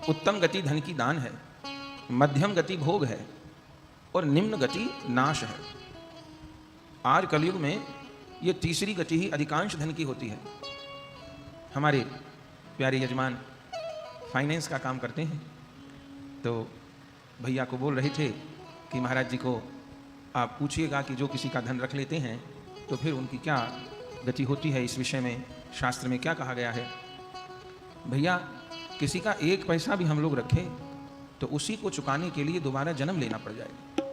उत्तम गति धन की दान है, मध्यम गति भोग है और निम्न गति नाश है। आज कलयुग में ये तीसरी गति ही अधिकांश धन की होती है। हमारे प्यारे यजमान फाइनेंस का काम करते हैं, तो भैया को बोल रहे थे कि महाराज जी को आप पूछिएगा कि जो किसी का धन रख लेते हैं तो फिर उनकी क्या गति होती है, इस विषय में शास्त्र में क्या कहा गया है। भैया, किसी का एक पैसा भी हम लोग रखें तो उसी को चुकाने के लिए दोबारा जन्म लेना पड़ जाएगा,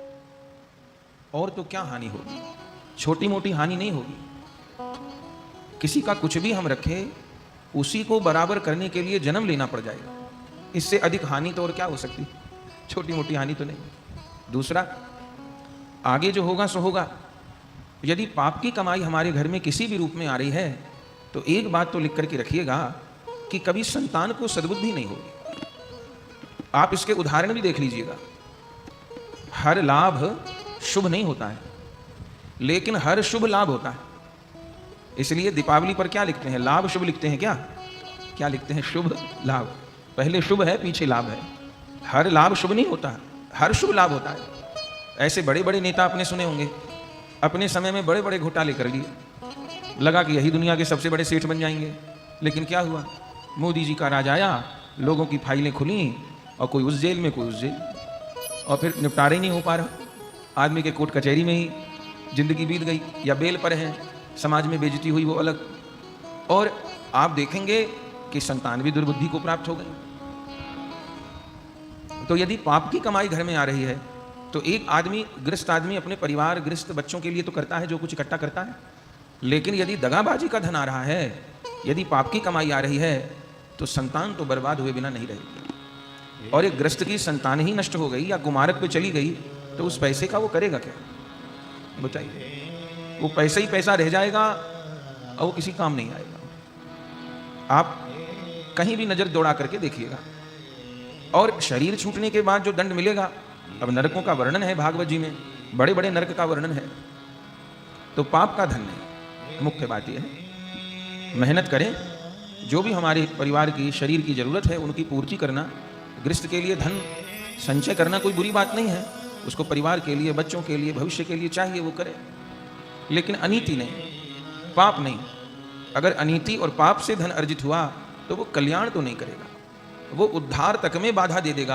और तो क्या हानि होगी, छोटी मोटी हानि नहीं होगी। किसी का कुछ भी हम रखें उसी को बराबर करने के लिए जन्म लेना पड़ जाएगा, इससे अधिक हानि तो और क्या हो सकती, छोटी मोटी हानि तो नहीं। दूसरा, आगे जो होगा सो होगा। यदि पाप की कमाई हमारे घर में किसी भी रूप में आ रही है तो एक बात तो लिख करके रखिएगा कि कभी संतान को सद्बुद्धि नहीं होगी। आप इसके उदाहरण भी देख लीजिएगा। हर लाभ शुभ नहीं होता है, लेकिन हर शुभ लाभ होता है। इसलिए दीपावली पर क्या लिखते हैं, लाभ शुभ लिखते हैं। क्या लिखते हैं, शुभ लाभ। पहले शुभ है, पीछे लाभ है। हर लाभ शुभ नहीं होता, हर शुभ लाभ होता है। ऐसे बड़े बड़े नेता आपने सुने होंगे, अपने समय में बड़े बड़े घोटाले कर लिए, लगा कि यही दुनिया के सबसे बड़े सेठ बन जाएंगे। लेकिन क्या हुआ, मोदी जी का राज आया, लोगों की फाइलें खुली और कोई उस जेल में कोई उस जेल, और फिर निपटारा ही नहीं हो पा रहा। आदमी के कोर्ट कचहरी में ही जिंदगी बीत गई, या बेल पर है, समाज में बेइज्जती हुई वो अलग। और आप देखेंगे कि संतान भी दुर्बुद्धि को प्राप्त हो गई। तो यदि पाप की कमाई घर में आ रही है तो एक आदमी, गृहस्थ आदमी, अपने परिवार, गृहस्थ बच्चों के लिए तो करता है जो कुछ इकट्ठा करता है, लेकिन यदि दगाबाजी का धन आ रहा है, यदि पाप की कमाई आ रही है तो संतान तो बर्बाद हुए बिना नहीं रहेगी। और एक गृहस्थ की संतान ही नष्ट हो गई या कुमारक पे चली गई तो उस पैसे का वो करेगा क्या, बताइए। वो पैसा ही पैसा रह जाएगा और वो किसी काम नहीं आएगा। आप कहीं भी नजर दौड़ा करके देखिएगा। और शरीर छूटने के बाद जो दंड मिलेगा, अब नरकों का वर्णन है भागवत जी में, बड़े बड़े नरक का वर्णन है। तो पाप का धन नहीं, मुख्य बात यह है मेहनत करें, जो भी हमारे परिवार की, शरीर की जरूरत है उनकी पूर्ति करना। गृहस्थ के लिए धन संचय करना कोई बुरी बात नहीं है, उसको परिवार के लिए, बच्चों के लिए, भविष्य के लिए चाहिए, वो करे। लेकिन अनीति नहीं, पाप नहीं। अगर अनीति और पाप से धन अर्जित हुआ तो वो कल्याण तो नहीं करेगा, वो उद्धार तक में बाधा दे देगा।